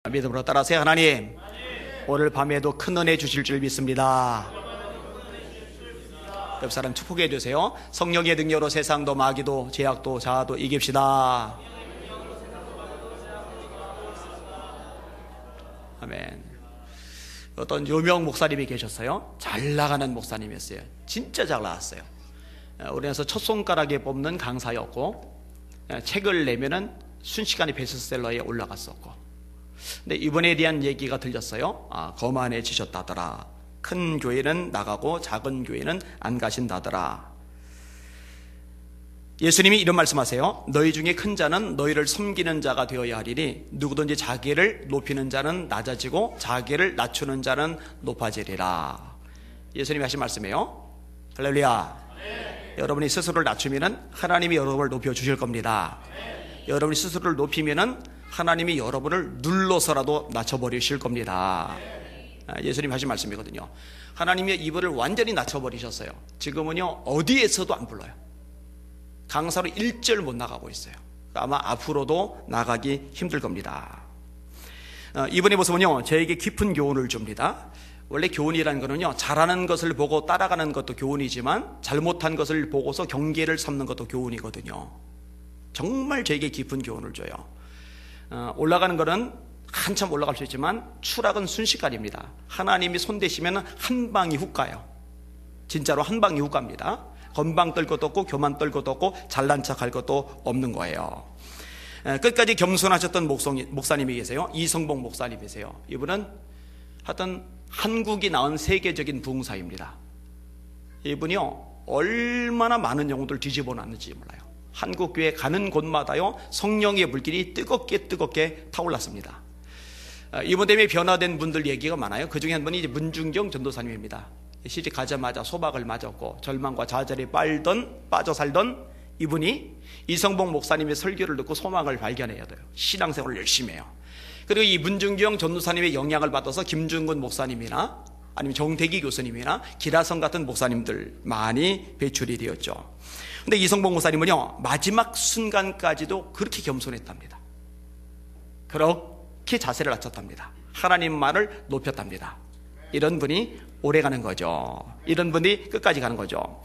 믿음으로 따라하세요. 하나님, 오늘 밤에도 큰 은혜 주실 줄 믿습니다. 옆 사람 축복해 주세요. 성령의 능력으로 세상도 마귀도 죄악도 자아도 이깁시다. 아멘. 어떤 유명 목사님이 계셨어요. 잘 나가는 목사님이었어요. 진짜 잘 나갔어요. 우리나라에서 첫 손가락에 뽑는 강사였고, 책을 내면은 순식간에 베스트셀러에 올라갔었고, 근데 이번에 대한 얘기가 들렸어요. 거만해지셨다더라. 큰 교회는 나가고 작은 교회는 안 가신다더라. 예수님이 이런 말씀하세요. 너희 중에 큰 자는 너희를 섬기는 자가 되어야 하리니 누구든지 자기를 높이는 자는 낮아지고 자기를 낮추는 자는 높아지리라. 예수님이 하신 말씀이에요. 할렐루야. 네. 여러분이 스스로를 낮추면 하나님이 여러분을 높여주실 겁니다. 네. 여러분이 스스로를 높이면 하나님이 여러분을 눌러서라도 낮춰버리실 겁니다. 네. 예수님이 하신 말씀이거든요. 하나님의 이불을 완전히 낮춰버리셨어요. 지금은요 어디에서도 안 불러요. 강사로 1절 못 나가고 있어요. 아마 앞으로도 나가기 힘들 겁니다. 이분의 모습은요 저에게 깊은 교훈을 줍니다. 원래 교훈이라는 거는요 잘하는 것을 보고 따라가는 것도 교훈이지만 잘못한 것을 보고서 경계를 삼는 것도 교훈이거든요. 정말 저에게 깊은 교훈을 줘요. 올라가는 거는 한참 올라갈 수 있지만 추락은 순식간입니다. 하나님이 손대시면 한 방이 훅 가요. 진짜로 한 방이 훅 갑니다. 건방 떨 것도 없고 교만 떨 것도 없고 잘난 척할 것도 없는 거예요. 끝까지 겸손하셨던 목사님이 계세요. 이성봉 목사님이세요. 이분은 하여튼 한국이 낳은 세계적인 부흥사입니다. 이분이요 얼마나 많은 영혼들 뒤집어 놨는지 몰라요. 한국교회 가는 곳마다요 성령의 불길이 뜨겁게 타올랐습니다. 이분 때문에 변화된 분들 얘기가 많아요. 그 중에 한 분이 이제 문중경 전도사님입니다. 시집 가자마자 소박을 맞았고 절망과 좌절에 빠져 살던 이분이 이성봉 목사님의 설교를 듣고 소망을 발견해야 돼요. 신앙생활을 열심히 해요. 그리고 이 문중경 전도사님의 영향을 받아서 김중근 목사님이나 아니면 정태기 교수님이나 기라성 같은 목사님들 많이 배출이 되었죠. 근데 이성봉 목사님은요 마지막 순간까지도 그렇게 겸손했답니다. 그렇게 자세를 낮췄답니다. 하나님 말을 높였답니다. 이런 분이 오래가는 거죠. 이런 분이 끝까지 가는 거죠.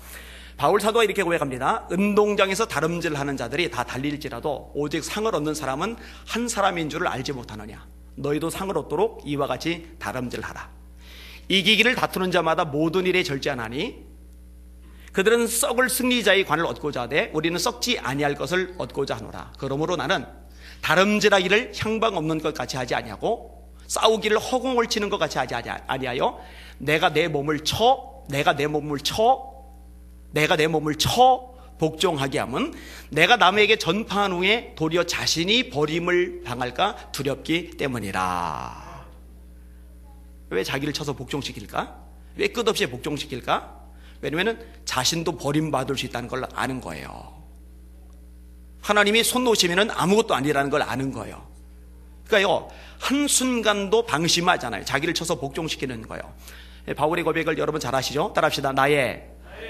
바울 사도가 이렇게 고백합니다. 운동장에서 다름질하는 자들이 다 달릴지라도 오직 상을 얻는 사람은 한 사람인 줄을 알지 못하느냐. 너희도 상을 얻도록 이와 같이 다름질하라. 이기기를 다투는 자마다 모든 일에 절제하나니 그들은 썩을 승리자의 관을 얻고자 하되 우리는 썩지 아니할 것을 얻고자 하노라. 그러므로 나는 다름질하기를 향방 없는 것 같이 하지 아니하고 싸우기를 허공을 치는 것 같이 하지 아니하여 내가 내 몸을 쳐 복종하게 하면 내가 남에게 전파한 후에 도리어 자신이 버림을 당할까 두렵기 때문이라. 왜 자기를 쳐서 복종시킬까? 왜 끝없이 복종시킬까? 왜냐하면 자신도 버림받을 수 있다는 걸 아는 거예요. 하나님이 손 놓으시면 아무것도 아니라는 걸 아는 거예요. 그러니까요 한순간도 방심하잖아요. 자기를 쳐서 복종시키는 거예요. 바울의 고백을 여러분 잘 아시죠? 따라합시다.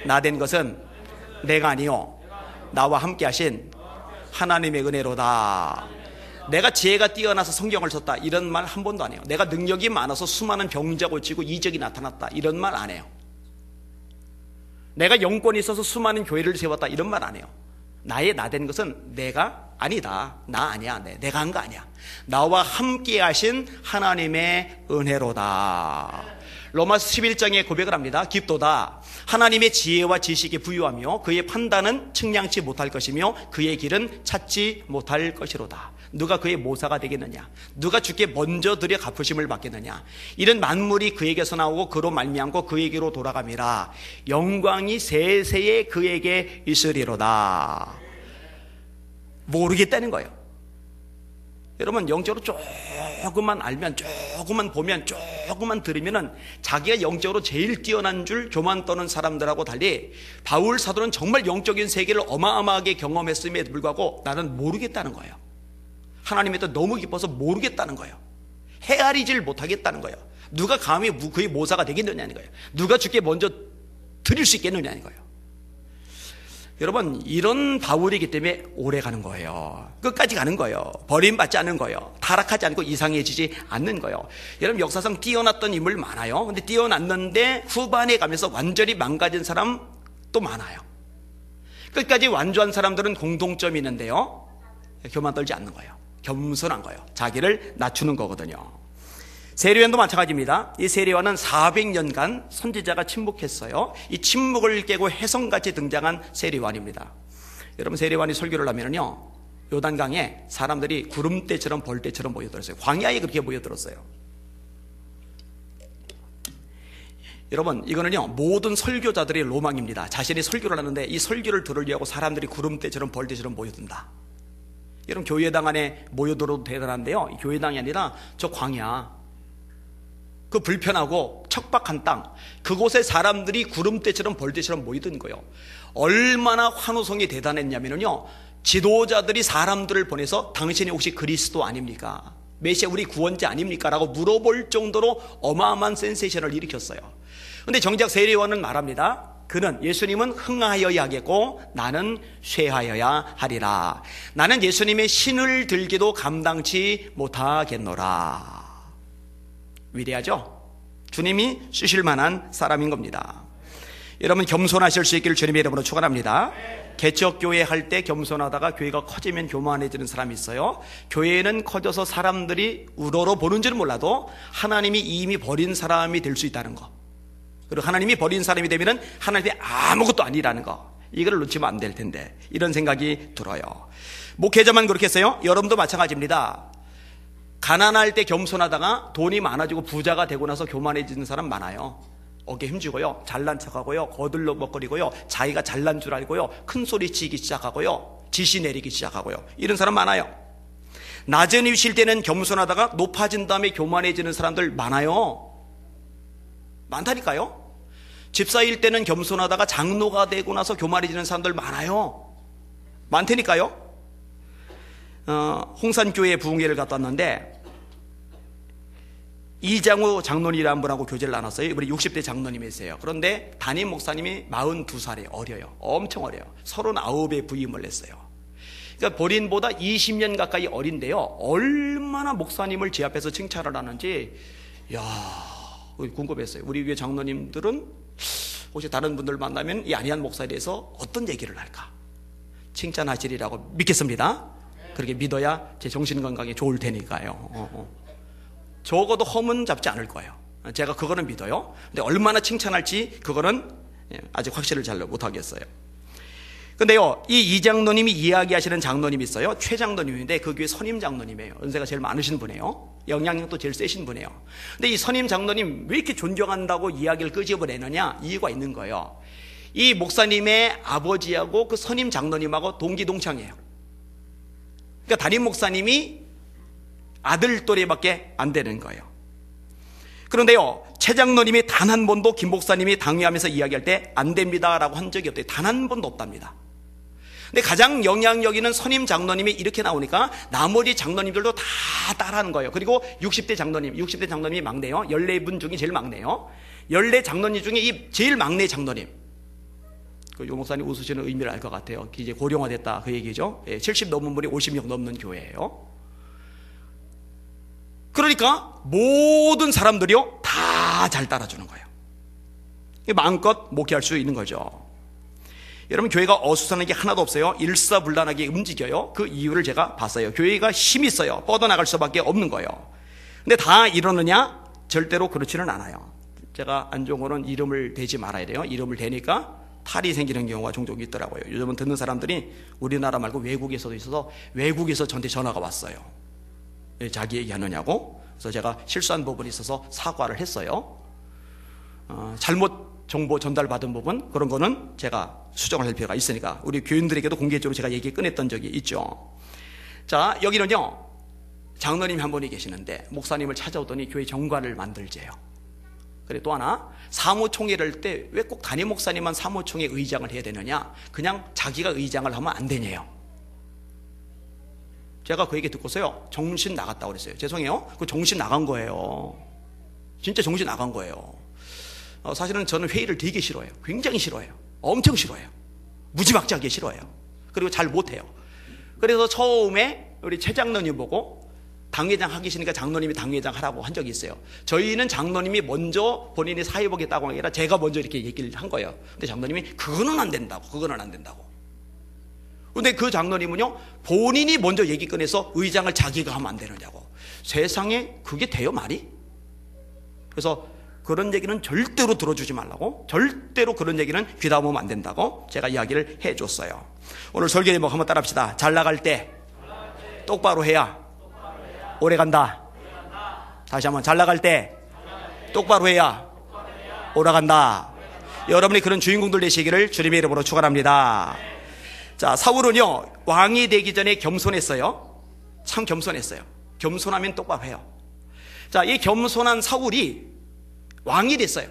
나된 것은 내가 아니요 나와 함께 하신 하나님의 은혜로다. 내가 지혜가 뛰어나서 성경을 썼다 이런 말 한 번도 안 해요. 내가 능력이 많아서 수많은 병자 고치고 이적이 나타났다 이런 말 안 해요. 내가 영권이 있어서 수많은 교회를 세웠다 이런 말 안 해요. 나된 것은 내가 아니다. 나 아니야. 내가 한 거 아니야. 나와 함께 하신 하나님의 은혜로다. 로마서 11장에 고백을 합니다. 깊도다. 하나님의 지혜와 지식이 부유하며 그의 판단은 측량치 못할 것이며 그의 길은 찾지 못할 것이로다. 누가 그의 모사가 되겠느냐? 누가 주께 먼저 드려 갚으심을 받겠느냐? 이런 만물이 그에게서 나오고 그로 말미암고 그에게로 돌아감이라. 영광이 세세에 그에게 있으리로다. 모르겠다는 거예요. 여러분 영적으로 조금만 알면, 조금만 보면, 조금만 들으면은 자기가 영적으로 제일 뛰어난 줄 교만 떠는 사람들하고 달리 바울 사도는 정말 영적인 세계를 어마어마하게 경험했음에도 불구하고 나는 모르겠다는 거예요. 하나님의 뜻 너무 깊어서 모르겠다는 거예요. 헤아리질 못하겠다는 거예요. 누가 감히 그의 모사가 되겠느냐는 거예요. 누가 주께 먼저 드릴 수 있겠느냐는 거예요. 여러분, 이런 바울이기 때문에 오래 가는 거예요. 끝까지 가는 거예요. 버림받지 않는 거예요. 타락하지 않고 이상해지지 않는 거예요. 여러분, 역사상 뛰어났던 인물 많아요. 근데 뛰어났는데 후반에 가면서 완전히 망가진 사람 또 많아요. 끝까지 완주한 사람들은 공통점이 있는데요, 교만 떨지 않는 거예요. 겸손한 거예요. 자기를 낮추는 거거든요. 세례요한도 마찬가지입니다. 이 세례요한은 400년간 선지자가 침묵했어요. 이 침묵을 깨고 혜성같이 등장한 세례요한입니다. 여러분, 세례요한이 설교를 하면요, 요단강에 사람들이 구름대처럼 벌떼처럼 모여들었어요. 광야에 그렇게 모여들었어요. 여러분, 이거는요, 모든 설교자들의 로망입니다. 자신이 설교를 하는데 이 설교를 들으려고 사람들이 구름대처럼 벌떼처럼 모여든다. 여러분, 교회당 안에 모여들어도 대단한데요, 이 교회당이 아니라 저 광야, 그 불편하고 척박한 땅, 그곳에 사람들이 구름대처럼 벌떼처럼 모이던 거예요. 얼마나 환호성이 대단했냐면요, 지도자들이 사람들을 보내서 당신이 혹시 그리스도 아닙니까? 메시아, 우리 구원자 아닙니까? 라고 물어볼 정도로 어마어마한 센세이션을 일으켰어요. 근데 정작 세례요한은 말합니다. 그는, 예수님은 흥하여야 하겠고 나는 쇠하여야 하리라. 나는 예수님의 신을 들기도 감당치 못하겠노라. 위대하죠? 주님이 쓰실 만한 사람인 겁니다. 여러분, 겸손하실 수 있기를 주님의 이름으로 축원합니다. 개척교회 할 때 겸손하다가 교회가 커지면 교만해지는 사람이 있어요. 교회는 커져서 사람들이 우러러 보는지는 몰라도 하나님이 이미 버린 사람이 될 수 있다는 거, 그리고 하나님이 버린 사람이 되면 하나님이 아무것도 아니라는 거, 이걸 놓치면 안 될 텐데, 이런 생각이 들어요. 목회자만 그렇겠어요? 여러분도 마찬가지입니다. 가난할 때 겸손하다가 돈이 많아지고 부자가 되고 나서 교만해지는 사람 많아요. 어깨 힘주고요, 잘난 척하고요, 거들러 먹거리고요, 자기가 잘난 줄 알고요, 큰 소리 치기 시작하고요, 지시 내리기 시작하고요, 이런 사람 많아요. 낮은 위치일 때는 겸손하다가 높아진 다음에 교만해지는 사람들 많아요. 많다니까요. 집사일 때는 겸손하다가 장로가 되고 나서 교만해지는 사람들 많아요. 많다니까요. 홍산교회 부흥회를 갔다 왔는데 이장우 장로님이라는 분하고 교제를 나눴어요. 우리 60대 장로님이세요. 그런데 담임 목사님이 42살에 어려요. 엄청 어려요. 39에 부임을 했어요. 그러니까 본인보다 20년 가까이 어린데요, 얼마나 목사님을 제 앞에서 칭찬을 하는지, 이야, 궁금했어요. 우리 위에 장로님들은 혹시 다른 분들 만나면 이 안희한 목사에 대해서 어떤 얘기를 할까? 칭찬하시리라고 믿겠습니다. 그렇게 믿어야 제 정신건강에 좋을 테니까요. 적어도 험은 잡지 않을 거예요. 제가 그거는 믿어요. 근데 얼마나 칭찬할지 그거는 아직 확실을 잘 못하겠어요. 근데요, 이 이장로님이 이야기하시는 장로님이 있어요. 최 장로님인데 그 교회 선임 장로님이에요. 연세가 제일 많으신 분이에요. 영향력도 제일 세신 분이에요. 근데 이 선임 장로님 왜 이렇게 존경한다고 이야기를 끄집어내느냐, 이유가 있는 거예요. 이 목사님의 아버지하고 그 선임 장로님하고 동기동창이에요. 그러니까 담임 목사님이 아들 또래밖에 안 되는 거예요. 그런데요, 최 장로님이 단 한 번도 김 목사님이 강요하면서 이야기할 때 안 됩니다라고 한 적이 없대요. 단 한 번도 없답니다. 근데 가장 영향력 있는 선임 장로님이 이렇게 나오니까 나머지 장로님들도 다 따라하는 거예요. 그리고 60대 장로님이 막내요. 14분 중에 제일 막내요. 14장로님 중에 이 제일 막내 장로님, 요 목사님 웃으시는 의미를 알 것 같아요. 이제 고령화됐다 그 얘기죠. 70 넘은 분이 50명 넘는 교회예요. 그러니까 모든 사람들이요 다 잘 따라주는 거예요. 마음껏 목회할 수 있는 거죠. 여러분, 교회가 어수선한 게 하나도 없어요. 일사불란하게 움직여요. 그 이유를 제가 봤어요. 교회가 힘이 있어요. 뻗어나갈 수밖에 없는 거예요. 근데 다 이러느냐? 절대로 그렇지는 않아요. 제가 안종호는 이름을 대지 말아야 돼요. 이름을 대니까 탈이 생기는 경우가 종종 있더라고요. 요즘은 듣는 사람들이 우리나라 말고 외국에서도 있어서 외국에서 저한테 전화가 왔어요. 자기 얘기하느냐고. 그래서 제가 실수한 부분이 있어서 사과를 했어요. 잘못 정보 전달받은 부분, 그런 거는 제가 수정을 할 필요가 있으니까 우리 교인들에게도 공개적으로 제가 얘기 꺼냈던 적이 있죠. 자, 여기는요, 장로님 한 분이 계시는데 목사님을 찾아오더니 교회 정관을 만들재요. 그리고 또 하나, 사무총회를 할 때 왜 꼭 담임 목사님만 사무총회 의장을 해야 되느냐? 그냥 자기가 의장을 하면 안 되냐요. 제가 그 얘기 듣고서요, 정신 나갔다고 그랬어요. 죄송해요. 그 정신 나간 거예요. 진짜 정신 나간 거예요. 사실은 저는 회의를 되게 싫어해요. 굉장히 싫어해요. 엄청 싫어해요. 무지막지하게 싫어해요. 그리고 잘 못해요. 그래서 처음에 우리 최 장로님 보고 당회장 하기 싫으니까 장로님이 당회장 하라고 한 적이 있어요. 저희는 장로님이 먼저 본인이 사회보겠다고 하는 게 아니라 제가 먼저 이렇게 얘기를 한 거예요. 근데 장로님이 그거는 안 된다고, 그거는 안 된다고. 근데 그 장로님은요, 본인이 먼저 얘기 꺼내서 의장을 자기가 하면 안 되느냐고. 세상에 그게 돼요, 말이? 그래서 그런 얘기는 절대로 들어주지 말라고, 절대로 그런 얘기는 귀담으면 안 된다고 제가 이야기를 해줬어요. 오늘 설교 제목 한번 따라합시다. 잘 나갈 때 똑바로 해야 오래 간다. 다시 한번, 잘 나갈 때 똑바로 해야 오래 간다. 여러분이 그런 주인공들 되시기를 주님의 이름으로 축원합니다. 자, 사울은요, 왕이 되기 전에 겸손했어요. 참 겸손했어요. 겸손하면 똑바로 해요. 자, 이 겸손한 사울이 왕이 됐어요.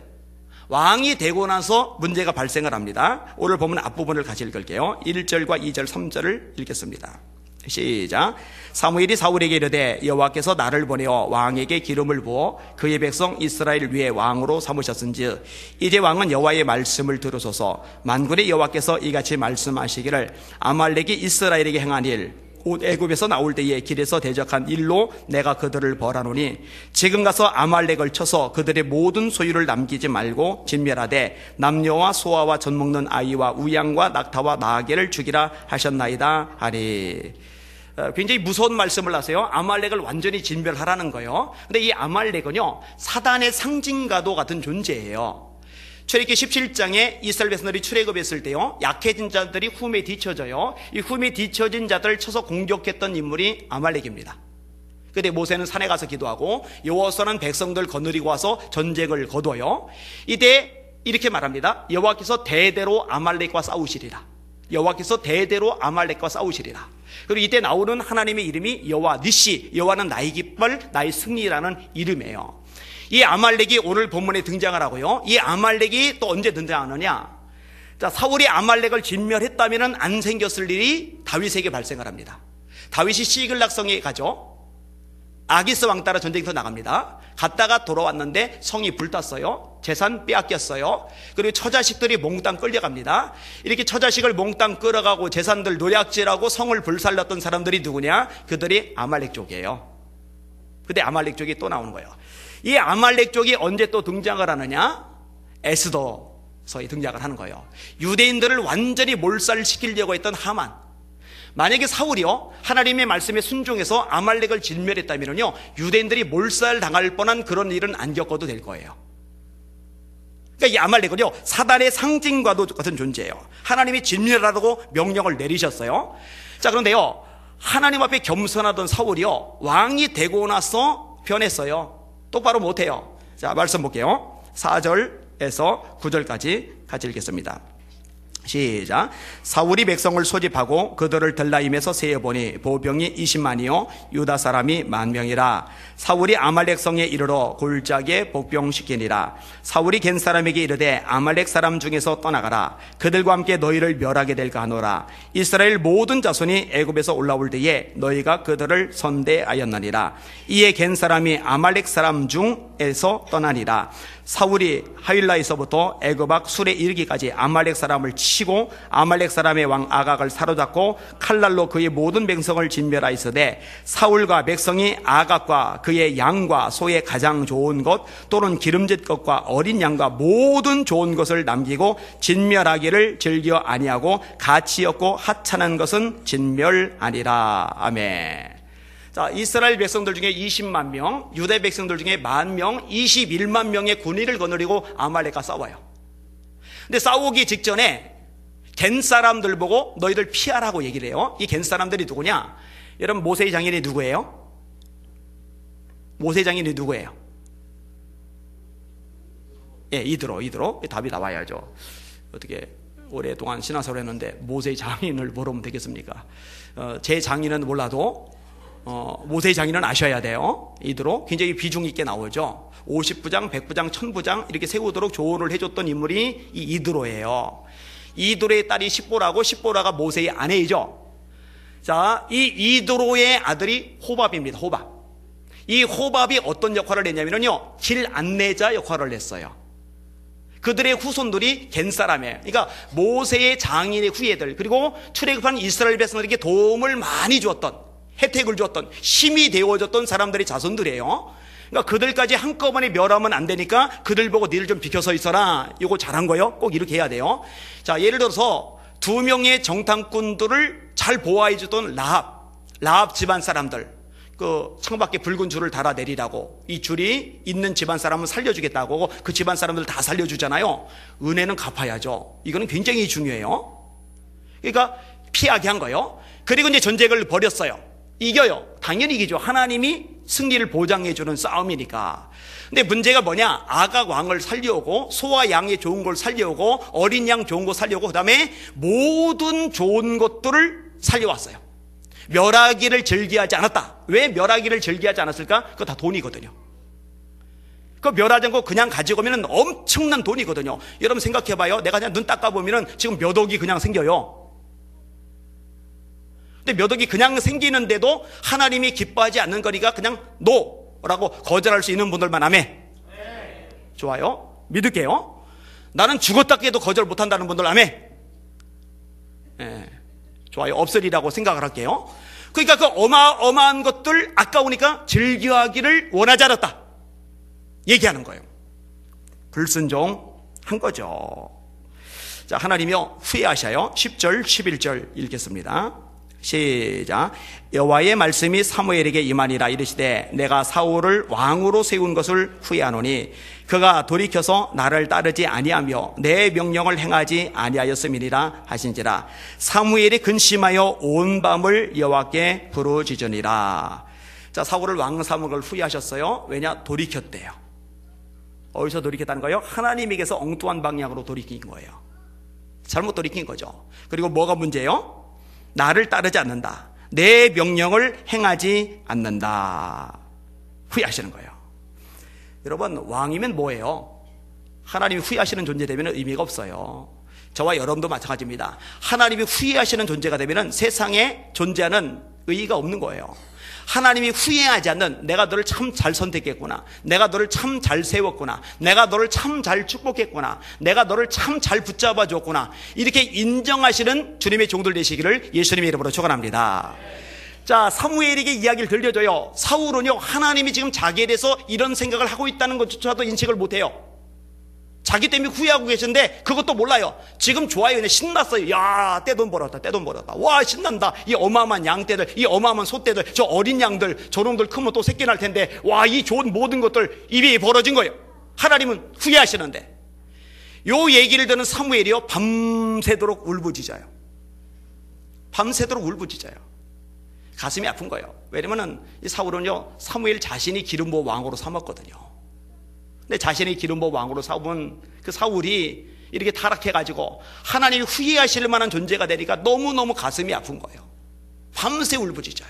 왕이 되고 나서 문제가 발생을 합니다. 오늘 보면 앞부분을 같이 읽을게요. 1절과 2절, 3절을 읽겠습니다. 시작. 사무엘이 사울에게 이르되 여호와께서 나를 보내어 왕에게 기름을 부어 그의 백성 이스라엘 위에 왕으로 삼으셨은즉 이제 왕은 여호와의 말씀을 들으소서. 만군의 여호와께서 이같이 말씀하시기를 아말렉이 이스라엘에게 행한 일 곧 애굽에서 나올 때에 길에서 대적한 일로 내가 그들을 벌하노니 지금 가서 아말렉을 쳐서 그들의 모든 소유를 남기지 말고 진멸하되 남녀와 소아와 젖먹는 아이와 우양과 낙타와 나귀를 죽이라 하셨나이다 하리. 굉장히 무서운 말씀을 하세요. 아말렉을 완전히 진멸하라는 거예요. 근데 이 아말렉은요, 사단의 상징과도 같은 존재예요. 출애굽기 17장에 이스라엘 백성들이 출애굽했을 때요, 약해진 자들이 흠에 뒤처져요. 이 흠에 뒤처진 자들을 쳐서 공격했던 인물이 아말렉입니다. 그때 모세는 산에 가서 기도하고 여호와서는 백성들 거느리고 와서 전쟁을 거둬요. 이때 이렇게 말합니다. 여호와께서 대대로 아말렉과 싸우시리라. 여호와께서 대대로 아말렉과 싸우시리라. 그리고 이때 나오는 하나님의 이름이 여호와 니시, 여호와는 나의 깃발, 나의 승리라는 이름이에요. 이 아말렉이 오늘 본문에 등장을 하고요, 이 아말렉이 또 언제 등장하느냐. 자, 사울이 아말렉을 진멸했다면 안 생겼을 일이 다윗에게 발생을 합니다. 다윗이 시글락성에 가죠. 아기스 왕 따라 전쟁터 나갑니다. 갔다가 돌아왔는데 성이 불탔어요. 재산 빼앗겼어요. 그리고 처자식들이 몽땅 끌려갑니다. 이렇게 처자식을 몽땅 끌어가고 재산들 노략질하고 성을 불살랐던 사람들이 누구냐? 그들이 아말렉 쪽이에요. 근데 아말렉 쪽이 또 나오는 거예요. 이 아말렉 쪽이 언제 또 등장을 하느냐? 에스더서에 등장을 하는 거예요. 유대인들을 완전히 몰살시키려고 했던 하만. 만약에 사울이요, 하나님의 말씀에 순종해서 아말렉을 진멸했다면요, 유대인들이 몰살당할 뻔한 그런 일은 안 겪어도 될 거예요. 그러니까 이 아말렉은요, 사단의 상징과도 같은 존재예요. 하나님이 진멸하라고 명령을 내리셨어요. 자, 그런데요, 하나님 앞에 겸손하던 사울이요, 왕이 되고 나서 변했어요. 똑바로 못해요. 자, 말씀 볼게요. 4절에서 9절까지 같이 읽겠습니다. 시작. 사울이 백성을 소집하고 그들을 들라임에서 세어보니 보병이 20만이요 유다 사람이 10,000명이라. 사울이 아말렉 성에 이르러 골짜기에 복병시키니라. 사울이 겐 사람에게 이르되 아말렉 사람 중에서 떠나가라. 그들과 함께 너희를 멸하게 될까 하노라. 이스라엘 모든 자손이 애굽에서 올라올 때에 너희가 그들을 선대하였느니라. 이에 겐 사람이 아말렉 사람 중에서 떠나니라. 사울이 하윌라에서부터 애굽악 술에 이르기까지 아말렉 사람을 치고 아말렉 사람의 왕 아각을 사로잡고 칼날로 그의 모든 백성을 진멸하였으되 사울과 백성이 아각과 그의 양과 소의 가장 좋은 것 또는 기름진 것과 어린 양과 모든 좋은 것을 남기고 진멸하기를 즐겨 아니하고 가치 없고 하찮은 것은 진멸하니라. 아멘. 자, 이스라엘 백성들 중에 20만 명, 유대 백성들 중에 10,000명, 21만 명의 군의를 거느리고 아말렉과 싸워요. 근데 싸우기 직전에 겐 사람들 보고 너희들 피하라고 얘기를 해요. 이 겐 사람들이 누구냐? 여러분, 모세의 장인이 누구예요? 모세의 장인이 누구예요? 예, 이드로. 답이 나와야죠. 어떻게 오랫동안 신앙생활을 했는데 모세의 장인을 모르면 되겠습니까? 제 장인은 몰라도 모세의 장인은 아셔야 돼요. 이드로 굉장히 비중 있게 나오죠. 50부장, 100부장, 1000부장 이렇게 세우도록 조언을 해줬던 인물이 이 이드로예요. 이드로의 딸이 십보라고, 십보라가 모세의 아내이죠. 자, 이 이드로의 아들이 호밥입니다. 호밥. 이 호밥이 어떤 역할을 했냐면요, 길 안내자 역할을 했어요. 그들의 후손들이 겐 사람이에요. 그러니까 모세의 장인의 후예들, 그리고 출애굽한 이스라엘 백성들에게 도움을 많이 주었던, 혜택을 주었던, 힘이 되어줬던 사람들의 자손들이에요. 그러니까 그들까지 한꺼번에 멸하면 안 되니까 그들 보고 니들 좀 비켜서 있어라. 이거 잘한 거요. 꼭 이렇게 해야 돼요. 자, 예를 들어서 2명의 정탐꾼들을 잘 보호해 주던 라합 집안 사람들, 그 창밖에 붉은 줄을 달아 내리라고, 이 줄이 있는 집안 사람은 살려주겠다고 그 집안 사람들 다 살려주잖아요. 은혜는 갚아야죠. 이거는 굉장히 중요해요. 그러니까 피하게 한 거예요. 그리고 이제 전쟁을 벌였어요. 이겨요. 당연히 이기죠. 하나님이 승리를 보장해 주는 싸움이니까. 근데 문제가 뭐냐? 아각 왕을 살려오고, 소와 양의 좋은 걸 살려오고, 어린 양 좋은 거 살려오고, 그 다음에 모든 좋은 것들을 살려왔어요. 멸하기를 즐기하지 않았다. 왜 멸하기를 즐기하지 않았을까? 그거 다 돈이거든요. 그거 멸하지 않고 그냥 가지고 오면 엄청난 돈이거든요. 여러분 생각해봐요. 내가 그냥 눈 닦아보면 지금 몇 억이 그냥 생겨요. 근데 몇 억이 그냥 생기는데도 하나님이 기뻐하지 않는 거니까 그냥 노라고 거절할 수 있는 분들만 아멘. 좋아요. 믿을게요. 나는 죽었다 깨도 거절 못한다는 분들 아멘. 좋아요. 없으리라고 생각을 할게요. 그러니까 그 어마어마한 것들 아까우니까 즐겨하기를 원하지 않았다 얘기하는 거예요. 불순종한 거죠. 자, 하나님이요 후회하셔요. 10절 11절 읽겠습니다. 시작. 여호와의 말씀이 사무엘에게 임하니라. 이르시되 내가 사울을 왕으로 세운 것을 후회하노니 그가 돌이켜서 나를 따르지 아니하며 내 명령을 행하지 아니하였음이니라 하신지라. 사무엘이 근심하여 온 밤을 여호와께 부르짖으니라. 자, 사울을 왕 삼은 걸 후회하셨어요. 왜냐? 돌이켰대요. 어디서 돌이켰다는 거예요? 하나님에게서 엉뚱한 방향으로 돌이킨 거예요. 잘못 돌이킨 거죠. 그리고 뭐가 문제예요? 나를 따르지 않는다. 내 명령을 행하지 않는다. 후회하시는 거예요. 여러분, 왕이면 뭐예요? 하나님이 후회하시는 존재 되면 의미가 없어요. 저와 여러분도 마찬가지입니다. 하나님이 후회하시는 존재가 되면 세상에 존재하는 의의가 없는 거예요. 하나님이 후회하지 않는, 내가 너를 참 잘 선택했구나, 내가 너를 참 잘 세웠구나, 내가 너를 참 잘 축복했구나, 내가 너를 참 잘 붙잡아 줬구나, 이렇게 인정하시는 주님의 종들 되시기를 예수님의 이름으로 축원합니다. 자, 사무엘에게 이야기를 들려줘요. 사울은요, 하나님이 지금 자기에 대해서 이런 생각을 하고 있다는 것조차도 인식을 못해요. 자기 때문에 후회하고 계신데 그것도 몰라요. 지금 좋아요. 그냥 신났어요. 야, 떼돈 벌었다, 떼돈 벌었다. 와, 신난다. 이 어마어마한 양떼들, 이 어마어마한 소떼들, 저 어린 양들, 저놈들 크면 또 새끼 날 텐데, 와, 이 좋은 모든 것들 입이 벌어진 거예요. 하나님은 후회하시는데. 요 얘기를 듣는 사무엘이요, 밤새도록 울부짖어요. 밤새도록 울부짖어요. 가슴이 아픈 거예요. 왜냐면은 이 사울은요, 사무엘 자신이 기름 부어 왕으로 삼았거든요. 근데 자신의 기름 부어 왕으로 삼은 그 사울이 이렇게 타락해가지고 하나님이 후회하실 만한 존재가 되니까 너무너무 가슴이 아픈 거예요. 밤새 울부짖어요.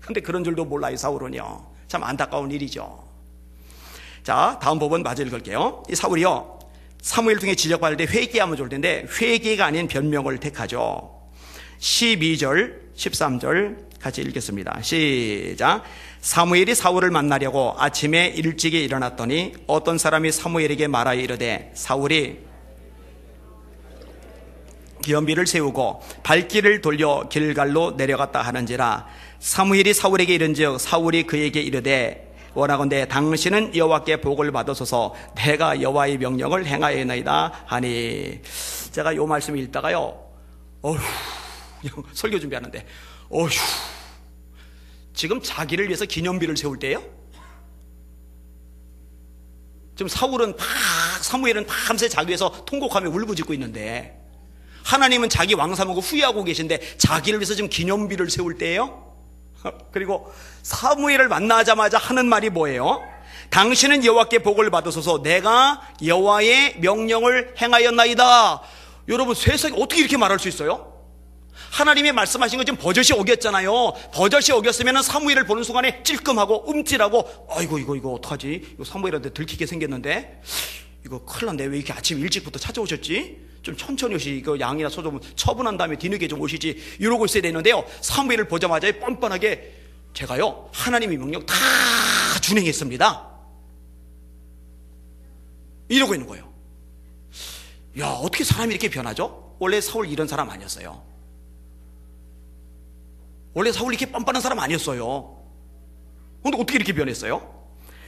근데 그런 줄도 몰라요, 사울은요. 참 안타까운 일이죠. 자, 다음 법은 마저 읽을게요. 이 사울이요, 사무엘 통해 지적받을 때 회개하면 좋을 텐데 회개가 아닌 변명을 택하죠. 12절 13절 같이 읽겠습니다. 시작. 사무엘이 사울을 만나려고 아침에 일찍이 일어났더니 어떤 사람이 사무엘에게 말하여 이르되 사울이 기업비를 세우고 발길을 돌려 길갈로 내려갔다 하는지라. 사무엘이 사울에게 이른즉 사울이 그에게 이르되 원하건대 당신은 여호와께 복을 받으소서 내가 여호와의 명령을 행하였나이다 하니. 제가 요 말씀 읽다가요, 설교 준비하는데 지금 자기를 위해서 기념비를 세울 때예요? 지금 사무엘은 밤새 자기 위해서 통곡하며 울부짖고 있는데 하나님은 자기 왕 삼고 후회하고 계신데 자기를 위해서 지금 기념비를 세울 때예요? 그리고 사무엘을 만나자마자 하는 말이 뭐예요? 당신은 여호와께 복을 받으소서 내가 여호와의 명령을 행하였나이다. 여러분, 세상에 어떻게 이렇게 말할 수 있어요? 하나님이 말씀하신 건 지금 버젓이 오겼잖아요. 버젓이 오겼으면 사무엘을 보는 순간에 찔끔하고 움찔하고 아이고 이거 어떡하지? 이거 사무엘한테 들키게 생겼는데 이거 큰일 났네. 왜 이렇게 아침 일찍부터 찾아오셨지? 좀 천천히 오시, 이거 양이나 소 좀 처분한 다음에 뒤늦게 좀 오시지, 이러고 있어야 되는데요, 사무엘을 보자마자 뻔뻔하게 제가요 하나님의 명령 다 준행했습니다 이러고 있는 거예요. 야, 어떻게 사람이 이렇게 변하죠? 원래 사울 이런 사람 아니었어요. 원래 사울이 이렇게 뻔뻔한 사람 아니었어요. 근데 어떻게 이렇게 변했어요?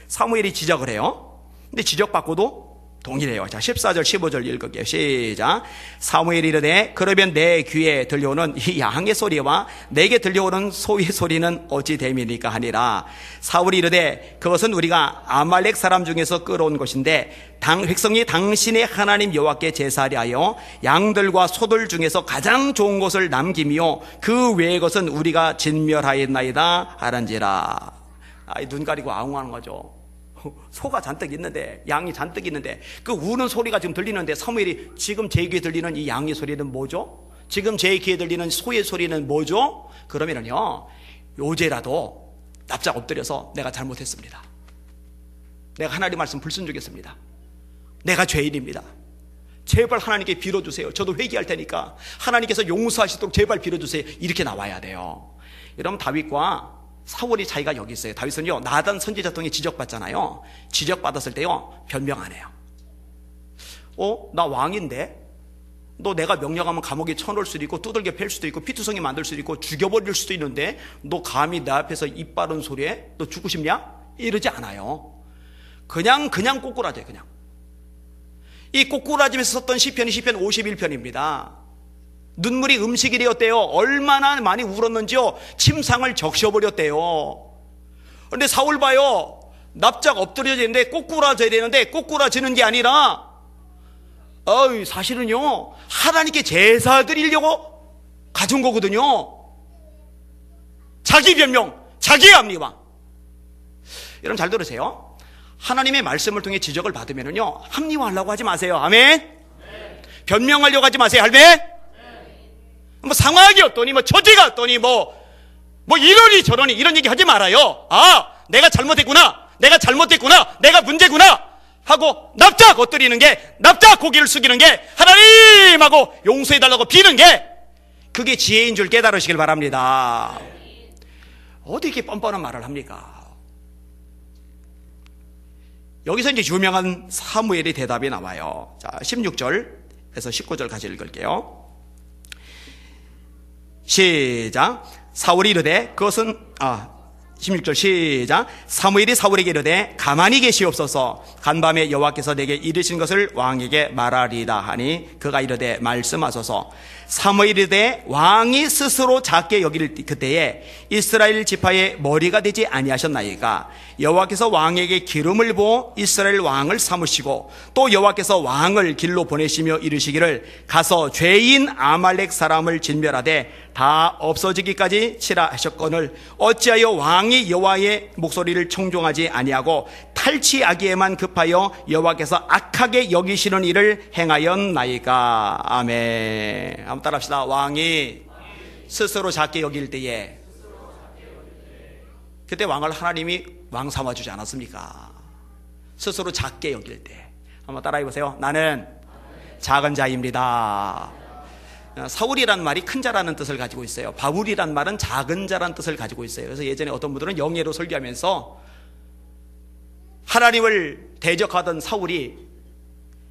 사무엘이 지적을 해요. 근데 지적받고도 동일해요. 자, 14절 15절 읽을게요. 시작. 사무엘이 이르되 그러면 내 귀에 들려오는 이 양의 소리와 내게 들려오는 소의 소리는 어찌 됨이니까 하니라. 사울이 이르되 그것은 우리가 아말렉 사람 중에서 끌어온 것인데 백성이 당신의 하나님 여호와께 제사하려 하여 양들과 소들 중에서 가장 좋은 것을 남기며 그 외의 것은 우리가 진멸하였나이다 하란지라. 눈 가리고 아웅하는 거죠. 소가 잔뜩 있는데, 양이 잔뜩 있는데, 그 우는 소리가 지금 들리는데, 사무엘이 지금 제 귀에 들리는 이 양의 소리는 뭐죠? 지금 제 귀에 들리는 소의 소리는 뭐죠? 그러면은요, 요제라도 납작 엎드려서 내가 잘못했습니다. 내가 하나님 말씀 불순종했습니다. 내가 죄인입니다. 제발 하나님께 빌어주세요. 저도 회개할 테니까 하나님께서 용서하시도록 제발 빌어주세요. 이렇게 나와야 돼요. 여러분, 다윗과 사울이 차이가 여기 있어요. 다윗은요, 나단 선지자 통해 지적받잖아요. 지적받았을 때요, 변명 안 해요. 나 왕인데? 너 내가 명령하면 감옥에 쳐넣을 수도 있고 두들겨 팰 수도 있고 피투성이 만들 수도 있고 죽여버릴 수도 있는데 너 감히 내 앞에서 입 바른 소리에 너 죽고 싶냐? 이러지 않아요. 그냥 꼬꾸라져요. 그냥. 이 꼬꾸라지면서 썼던 시편이 시편 51편입니다. 눈물이 음식이 되었대요. 얼마나 많이 울었는지요. 침상을 적셔버렸대요. 그런데 사울 봐요. 납작 엎드려져 있는데 꼬꾸라져야 되는데 꼬꾸라지는 게 아니라 사실은요, 하나님께 제사 드리려고 가진 거거든요. 자기 변명, 자기 합리화. 여러분 잘 들으세요. 하나님의 말씀을 통해 지적을 받으면요, 합리화하려고 하지 마세요. 아멘. 네. 변명하려고 하지 마세요. 할매. 뭐 상황이 어떠니, 뭐 처지가 어떠니, 뭐 이러니 저러니 이런 얘기 하지 말아요. 내가 잘못했구나, 내가 문제구나 하고 납작 엎드리는 게, 납작 고개를 숙이는 게, 하나님하고 용서해달라고 비는 게, 그게 지혜인 줄 깨달으시길 바랍니다. 어디 이렇게 뻔뻔한 말을 합니까? 여기서 이제 유명한 사무엘의 대답이 나와요. 자, 16절에서 19절 같이 읽을게요. 시작. 사울이 이르되 그것은 16절 시작. 사무엘이 사울에게 이르되 가만히 계시옵소서. 간밤에 여호와께서 내게 이르신 것을 왕에게 말하리다 하니 그가 이르되 말씀하소서. 사무엘이 이르되 왕이 스스로 작게 여길 그때에 이스라엘 지파의 머리가 되지 아니하셨나이까. 여호와께서 왕에게 기름을 부어 이스라엘 왕을 삼으시고 또 여호와께서 왕을 길로 보내시며 이르시기를 가서 죄인 아말렉 사람을 진멸하되 다 없어지기까지 치라 하셨거늘 어찌하여 왕이 여호와의 목소리를 청종하지 아니하고 탈취하기에만 급하여 여호와께서 악하게 여기시는 일을 행하였나이까. 아멘. 한번 따라합시다. 왕이 스스로 작게 여길 때에, 그때 왕을 하나님이 왕 삼아주지 않았습니까? 스스로 작게 여길 때. 한번 따라해보세요. 나는 작은 자입니다. 사울이란 말이 큰 자라는 뜻을 가지고 있어요. 바울이란 말은 작은 자라는 뜻을 가지고 있어요. 그래서 예전에 어떤 분들은 영예로 설교하면서 하나님을 대적하던 사울이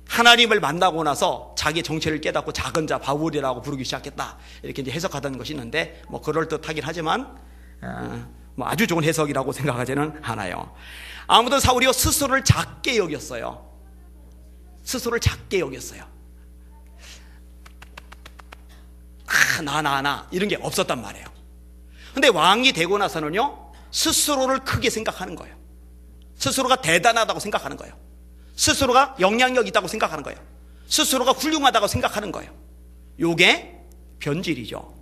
하나님을 만나고 나서 자기 정체를 깨닫고 작은 자 바울이라고 부르기 시작했다, 이렇게 이제 해석하던 것이 있는데 뭐 그럴듯하긴 하지만 뭐 아주 좋은 해석이라고 생각하지는 않아요. 아무튼 사울이요, 스스로를 작게 여겼어요. 스스로를 작게 여겼어요. 나 이런 게 없었단 말이에요. 근데 왕이 되고 나서는요, 스스로를 크게 생각하는 거예요. 스스로가 대단하다고 생각하는 거예요. 스스로가 영향력 있다고 생각하는 거예요. 스스로가 훌륭하다고 생각하는 거예요. 요게 변질이죠.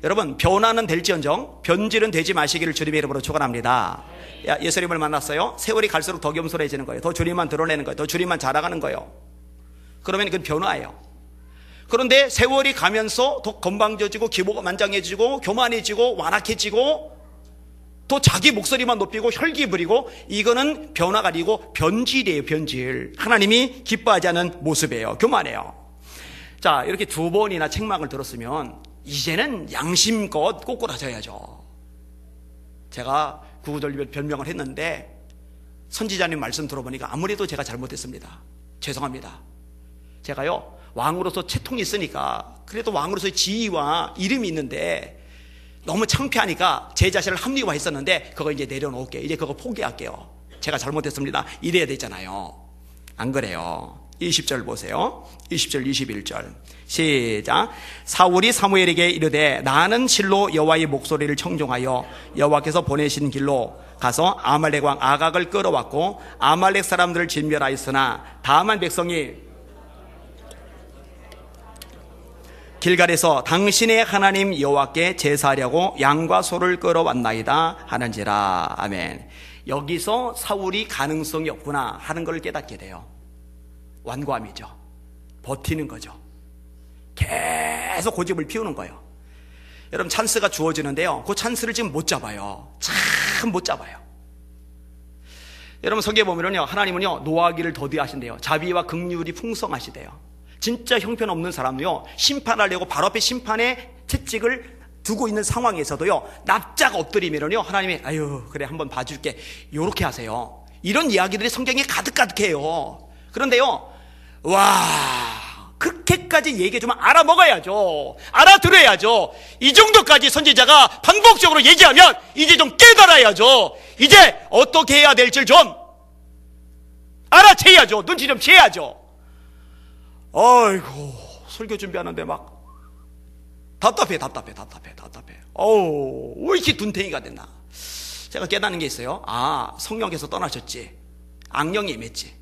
여러분, 변화는 될지언정 변질은 되지 마시기를 주님의 이름으로 축원합니다. 예수님을 만났어요. 세월이 갈수록 더 겸손해지는 거예요. 더 주님만 드러내는 거예요. 더 주님만 자랑하는 거예요. 그러면 그건 변화예요. 그런데 세월이 가면서 더 건방져지고 기모가 만장해지고 교만해지고 완악해지고 또 자기 목소리만 높이고 혈기 부리고, 이거는 변화가 아니고 변질이에요. 변질. 하나님이 기뻐하지 않은 모습이에요. 교만해요. 자, 이렇게 두 번이나 책망을 들었으면 이제는 양심껏 꼬꾸라져야죠. 제가 구구절절 변명을 했는데 선지자님 말씀 들어보니까 아무래도 제가 잘못했습니다. 죄송합니다. 제가요, 왕으로서 채통이 있으니까, 그래도 왕으로서의 지위와 이름이 있는데 너무 창피하니까 제 자신을 합리화했었는데 그거 이제 내려놓을게요. 이제 그거 포기할게요. 제가 잘못했습니다. 이래야 되잖아요. 안 그래요. 20절 보세요. 20절 21절 시작. 사울이 사무엘에게 이르되 나는 실로 여호와의 목소리를 청종하여 여호와께서 보내신 길로 가서 아말렉 왕 아각을 끌어왔고 아말렉 사람들을 진멸하였으나 다만 백성이 길갈에서 당신의 하나님 여호와께 제사하려고 양과 소를 끌어왔나이다 하는지라. 아멘. 여기서 사울이 가능성이 없구나 하는 걸 깨닫게 돼요. 완고함이죠. 버티는 거죠. 계속 고집을 피우는 거예요. 여러분, 찬스가 주어지는데요, 그 찬스를 지금 못 잡아요. 참 못 잡아요. 여러분, 성경에 보면요, 하나님은요 노하기를 더디하신대요. 자비와 긍휼이 풍성하시대요. 진짜 형편없는 사람도요, 심판하려고 바로 앞에 심판의 채찍을 두고 있는 상황에서도요, 납작 엎드리면요, 하나님이 아유 그래 한번 봐줄게 요렇게 하세요. 이런 이야기들이 성경에 가득해요. 그런데요, 와, 그렇게까지 얘기 좀 알아먹어야죠. 알아들어야죠. 이 정도까지 선지자가 반복적으로 얘기하면 이제 좀 깨달아야죠. 이제 어떻게 해야 될지 좀 알아채야죠. 눈치 좀 채야죠. 아이고, 설교 준비하는데 막 답답해. 어우, 왜 이렇게 둔탱이가 됐나. 제가 깨닫는 게 있어요. 아, 성령께서 떠나셨지. 악령이 임했지.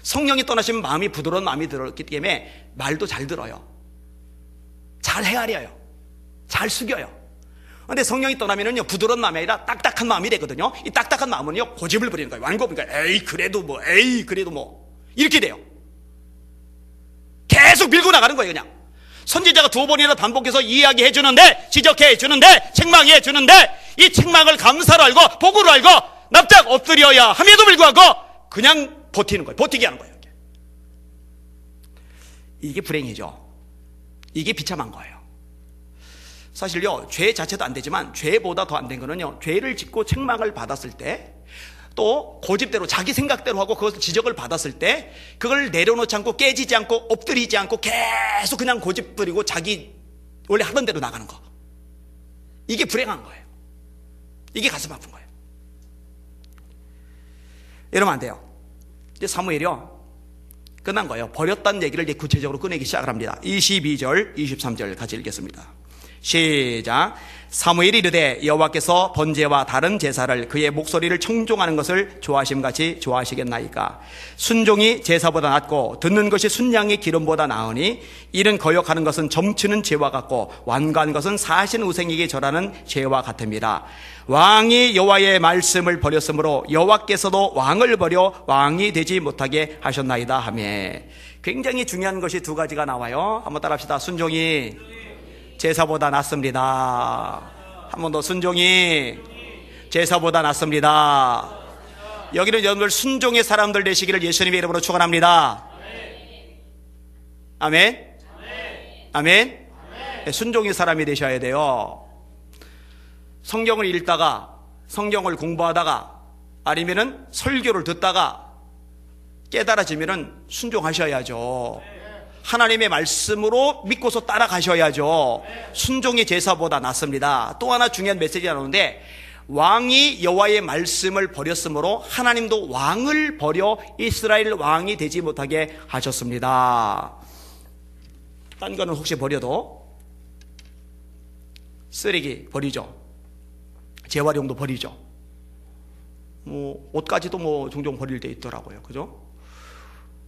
성령이 떠나시면 마음이 부드러운 마음이 들었기 때문에 말도 잘 들어요. 잘 헤아려요. 잘 숙여요. 근데 성령이 떠나면은요, 부드러운 마음이 아니라 딱딱한 마음이 되거든요. 이 딱딱한 마음은요, 고집을 부리는 거예요. 완고니까 에이 그래도 뭐 이렇게 돼요. 계속 밀고 나가는 거예요. 그냥 선지자가 2번이나 반복해서 이야기해 주는데, 지적해 주는데, 책망해 주는데, 이 책망을 감사로 알고 복으로 알고 납작 엎드려야 함에도 불구하고 그냥 버티는 거예요. 버티게 하는 거예요. 이게 불행이죠. 이게 비참한 거예요. 사실요, 죄 자체도 안 되지만 죄보다 더 안 된 거는요, 죄를 짓고 책망을 받았을 때, 또 고집대로 자기 생각대로 하고 그것을 지적을 받았을 때 그걸 내려놓지 않고 깨지지 않고 엎드리지 않고 계속 그냥 고집 부리고 자기 원래 하던 대로 나가는 거, 이게 불행한 거예요. 이게 가슴 아픈 거예요. 이러면 안 돼요. 이제 사무엘이요, 끝난 거예요. 버렸다는 얘기를 이제 구체적으로 꺼내기 시작을 합니다. 22절 23절 같이 읽겠습니다. 시작. 사무엘이 이르되 여호와께서 번제와 다른 제사를 그의 목소리를 청종하는 것을 좋아하심같이 좋아하시겠나이까. 순종이 제사보다 낫고 듣는 것이 순양의 기름보다 나으니 이른 거역하는 것은 점치는 죄와 같고 완고한 것은 사신 우생에게 절하는 죄와 같습니다. 왕이 여호와의 말씀을 버렸으므로 여호와께서도 왕을 버려 왕이 되지 못하게 하셨나이다 하며, 굉장히 중요한 것이 두 가지가 나와요. 한번 따라합시다. 순종이 제사보다 낫습니다. 한 번 더. 순종이 제사보다 낫습니다. 여기는 여러분들 순종의 사람들 되시기를 예수님의 이름으로 축원합니다. 아멘. 아멘. 네, 순종의 사람이 되셔야 돼요. 성경을 읽다가, 성경을 공부하다가, 아니면은 설교를 듣다가 깨달아지면은 순종하셔야죠. 하나님의 말씀으로 믿고서 따라가셔야죠. 순종이 제사보다 낫습니다. 또 하나 중요한 메시지가 나오는데, 왕이 여호와의 말씀을 버렸으므로 하나님도 왕을 버려 이스라엘 왕이 되지 못하게 하셨습니다. 딴 거는 혹시 버려도 쓰레기 버리죠. 재활용도 버리죠. 뭐 옷까지도 뭐 종종 버릴 때 있더라고요. 그죠?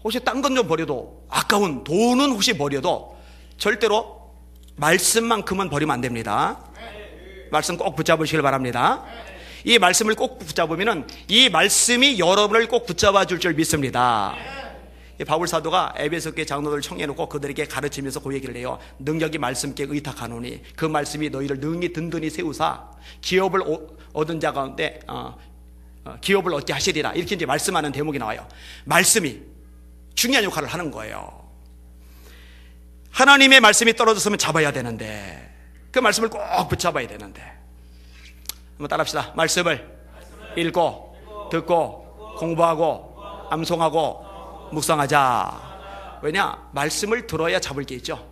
혹시 딴 건 좀 버려도, 아까운 돈은 혹시 버려도 절대로 말씀만큼은 버리면 안 됩니다. 말씀 꼭 붙잡으시길 바랍니다. 이 말씀을 꼭 붙잡으면은 이 말씀이 여러분을 꼭 붙잡아 줄 줄 믿습니다. 바울 사도가 에베소 교회 장로들 청해놓고 그들에게 가르치면서 그 얘기를 해요. 능력이 말씀께 의탁하노니 그 말씀이 너희를 능히 든든히 세우사 기업을 얻은 자 가운데 기업을 얻게 하시리라. 이렇게 이제 말씀하는 대목이 나와요. 말씀이 중요한 역할을 하는 거예요. 하나님의 말씀이 떨어졌으면 잡아야 되는데, 그 말씀을 꼭 붙잡아야 되는데. 한번 따라합시다. 말씀을 읽고 듣고 공부하고 암송하고 묵상하자. 왜냐? 말씀을 들어야 잡을 게 있죠.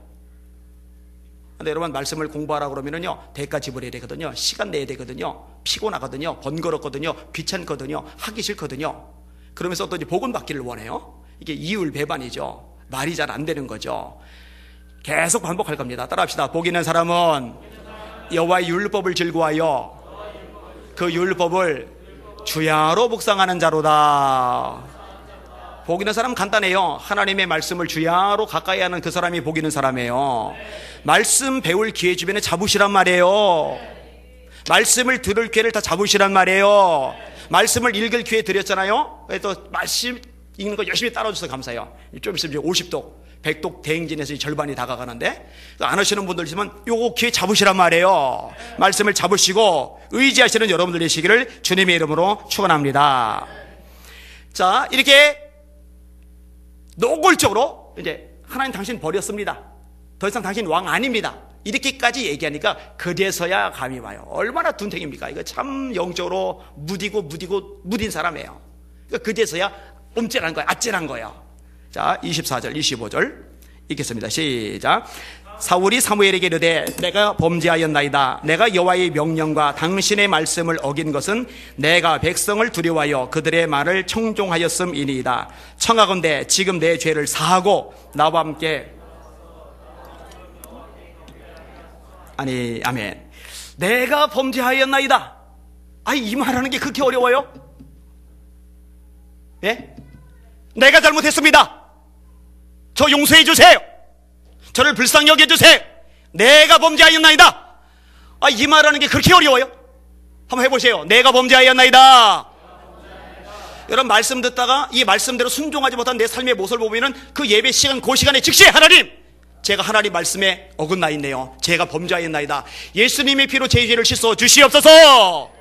근데 여러분, 말씀을 공부하라 그러면은요, 대가 지불해야 되거든요. 시간 내야 되거든요. 피곤하거든요. 번거롭거든요. 귀찮거든요. 하기 싫거든요. 그러면서 또 이제 복음 받기를 원해요. 이게 이율배반이죠. 말이 잘 안 되는 거죠. 계속 반복할 겁니다. 따라합시다. 복 있는 사람은 여호와의 율법을 즐거워하여 그 율법을 주야로 묵상하는 자로다. 복 있는 사람은 간단해요. 하나님의 말씀을 주야로 가까이 하는 그 사람이 복 있는 사람이에요. 말씀 배울 기회 주변에 잡으시란 말이에요. 말씀을 들을 기회를 다 잡으시란 말이에요. 말씀을 읽을 기회 드렸잖아요. 그래서 말씀 읽는 거 열심히 따라주셔서 감사해요. 좀 있으면 50독 100독 대행진에서 절반이 다가가는데, 안 하시는 분들 있으면 요거 기회 잡으시란 말이에요. 말씀을 잡으시고 의지하시는 여러분들 되시기를 주님의 이름으로 축원합니다. 자, 이렇게 노골적으로 이제 하나님 당신 버렸습니다. 더 이상 당신 왕 아닙니다. 이렇게까지 얘기하니까 그제서야 감이 와요. 얼마나 둔탱입니까? 이거 참 영적으로 무딘 사람이에요. 그러니까 그제서야 움찔한 거야, 아찔한 거예요. 자, 24절, 25절 읽겠습니다. 시작. 사울이 사무엘에게 이르되 내가 범죄하였나이다. 내가 여호와의 명령과 당신의 말씀을 어긴 것은 내가 백성을 두려워하여 그들의 말을 청종하였음이니이다. 청하건대 지금 내 죄를 사하고 나와 함께 아멘. 내가 범죄하였나이다. 이 말하는 게 그렇게 어려워요? 예? 내가 잘못했습니다. 저 용서해 주세요. 저를 불쌍히 여겨 주세요. 내가 범죄하였나이다. 이 말하는 게 그렇게 어려워요? 한번 해보세요. 내가 범죄하였나이다. 여러분, 말씀 듣다가 이 말씀대로 순종하지 못한 내 삶의 모습을 보면은 그 예배 시간, 그 시간에 즉시 하나님, 제가 하나님 말씀에 어긋나있네요. 제가 범죄하였나이다. 예수님의 피로 제 죄를 씻어 주시옵소서.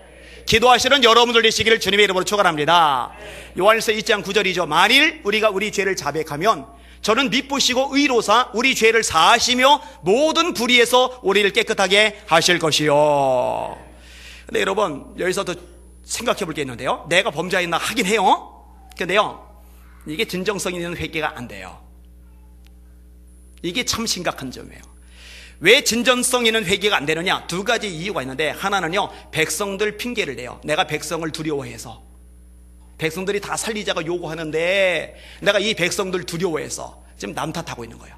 기도하시는 여러분들 되시기를 주님의 이름으로 축원합니다. 요한일서 2장 9절이죠. 만일 우리가 우리 죄를 자백하면 저는 미쁘시고 의로사 우리 죄를 사하시며 모든 불의에서 우리를 깨끗하게 하실 것이요. 근데 여러분, 여기서도 생각해 볼 게 있는데요. 내가 범죄했나 하긴 해요. 근데요, 이게 진정성 있는 회개가 안 돼요. 이게 참 심각한 점이에요. 왜 진정성 있는 회개가 안 되느냐? 두 가지 이유가 있는데, 하나는요, 백성들 핑계를 대요. 내가 백성을 두려워해서. 백성들이 다 살리자고 요구하는데 내가 이 백성들 두려워해서 지금 남 탓하고 있는 거예요.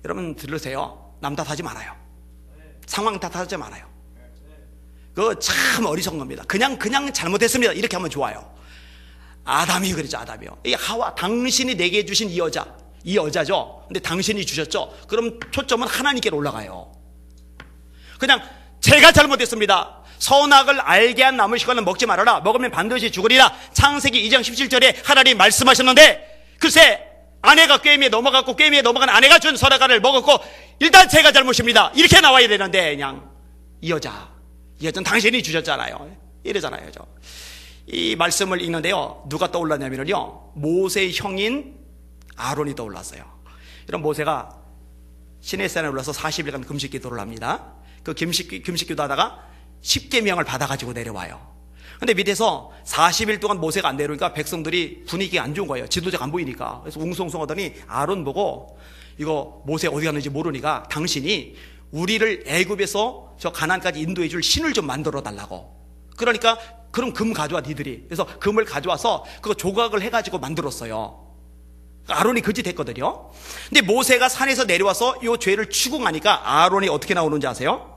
여러분 들으세요. 남 탓하지 말아요. 상황 탓하지 말아요. 그거 참 어리석은 겁니다. 그냥 잘못했습니다 이렇게 하면 좋아요. 아담이 그랬죠. 아담이요. 이 하와, 당신이 내게 주신 이 여자죠. 근데 당신이 주셨죠. 그럼 초점은 하나님께로 올라가요. 그냥 제가 잘못했습니다. 선악을 알게 한 나무 시간은 먹지 말아라. 먹으면 반드시 죽으리라. 창세기 2장 17절에 하나님 말씀하셨는데, 글쎄 아내가 꾀미에 넘어갔고 꾀미에 넘어간 아내가 준 선악과를 먹었고 일단 제가 잘못입니다 이렇게 나와야 되는데, 그냥 이 여자는 당신이 주셨잖아요 이러잖아요. 이 말씀을 읽는데요, 누가 떠올랐냐면요, 모세의 형인 아론이 떠올랐어요. 이런 모세가 시내산에 올라서 40일간 금식 기도를 합니다. 그 금식 기도 하다가 10계명을 받아가지고 내려와요. 근데 밑에서 40일 동안 모세가 안 내려오니까 백성들이 분위기가 안 좋은 거예요. 지도자가 안 보이니까. 그래서 웅성웅성 하더니 아론 보고, 이거 모세 어디 갔는지 모르니까 당신이 우리를 애굽에서 저 가나안까지 인도해 줄 신을 좀 만들어 달라고. 그러니까 그럼 금 가져와 니들이. 그래서 금을 가져와서 그거 조각을 해가지고 만들었어요. 아론이 그 짓 했거든요. 근데 모세가 산에서 내려와서 이 죄를 추궁하니까 아론이 어떻게 나오는지 아세요?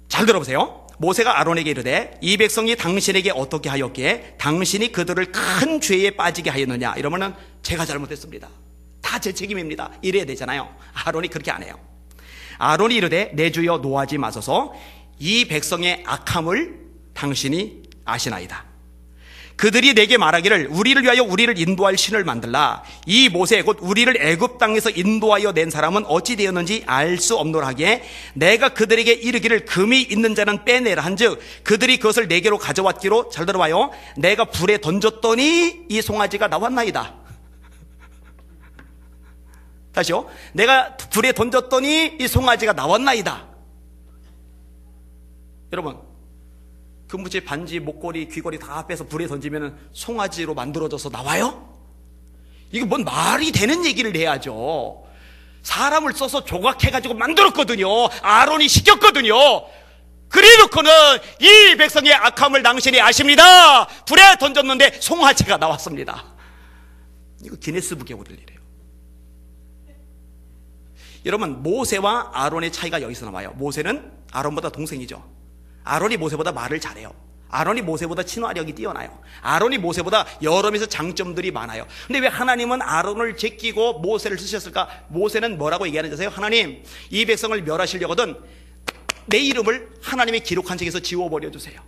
잘 들어보세요. 모세가 아론에게 이르되 이 백성이 당신에게 어떻게 하였기에 당신이 그들을 큰 죄에 빠지게 하였느냐. 이러면은 제가 잘못했습니다. 다 제 책임입니다. 이래야 되잖아요. 아론이 그렇게 안 해요. 아론이 이르되 내 주여 노하지 마소서. 이 백성의 악함을 당신이 아시나이다. 그들이 내게 말하기를 우리를 위하여 우리를 인도할 신을 만들라. 이 모세 곧 우리를 애굽 땅에서 인도하여 낸 사람은 어찌 되었는지 알 수 없노라 하기에 내가 그들에게 이르기를 금이 있는 자는 빼내라 한즉 그들이 그것을 내게로 가져왔기로, 잘 들어봐요, 내가 불에 던졌더니 이 송아지가 나왔나이다. 다시요. 내가 불에 던졌더니 이 송아지가 나왔나이다. 여러분, 금부지, 반지, 목걸이, 귀걸이 다 빼서 불에 던지면 송아지로 만들어져서 나와요? 이게 뭔 말이 되는 얘기를 해야죠. 사람을 써서 조각해가지고 만들었거든요. 아론이 시켰거든요. 그래놓고는 이 백성의 악함을 당신이 아십니다. 불에 던졌는데 송아지가 나왔습니다. 이거 기네스북에 오를 일이에요. 여러분, 모세와 아론의 차이가 여기서 나와요. 모세는 아론보다 동생이죠. 아론이 모세보다 말을 잘해요. 아론이 모세보다 친화력이 뛰어나요. 아론이 모세보다 여러 면에서 장점들이 많아요. 근데 왜 하나님은 아론을 제끼고 모세를 쓰셨을까? 모세는 뭐라고 얘기하는지 아세요? 하나님, 이 백성을 멸하시려거든 내 이름을 하나님의 기록한 책에서 지워버려 주세요.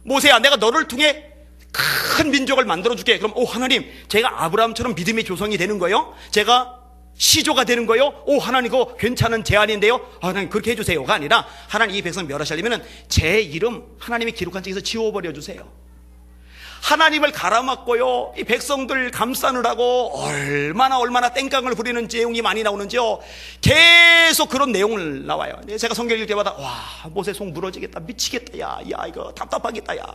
모세야, 내가 너를 통해 큰 민족을 만들어줄게. 그럼 하나님, 제가 아브라함처럼 믿음의 조상이 되는 거예요? 제가 시조가 되는 거예요? 하나님, 이거 괜찮은 제안인데요? 하나님, 그렇게 해주세요가 아니라, 하나님, 이 백성 멸하시려면 제 이름 하나님이 기록한 책에서 지워버려 주세요. 하나님을 갈아막고요, 이 백성들 감싸느라고 얼마나 땡깡을 부리는 내용이 많이 나오는지요. 계속 그런 내용을 나와요. 제가 성경 읽을 때마다 와, 모세 속 무너지겠다, 미치겠다, 야 이거 답답하겠다, 야.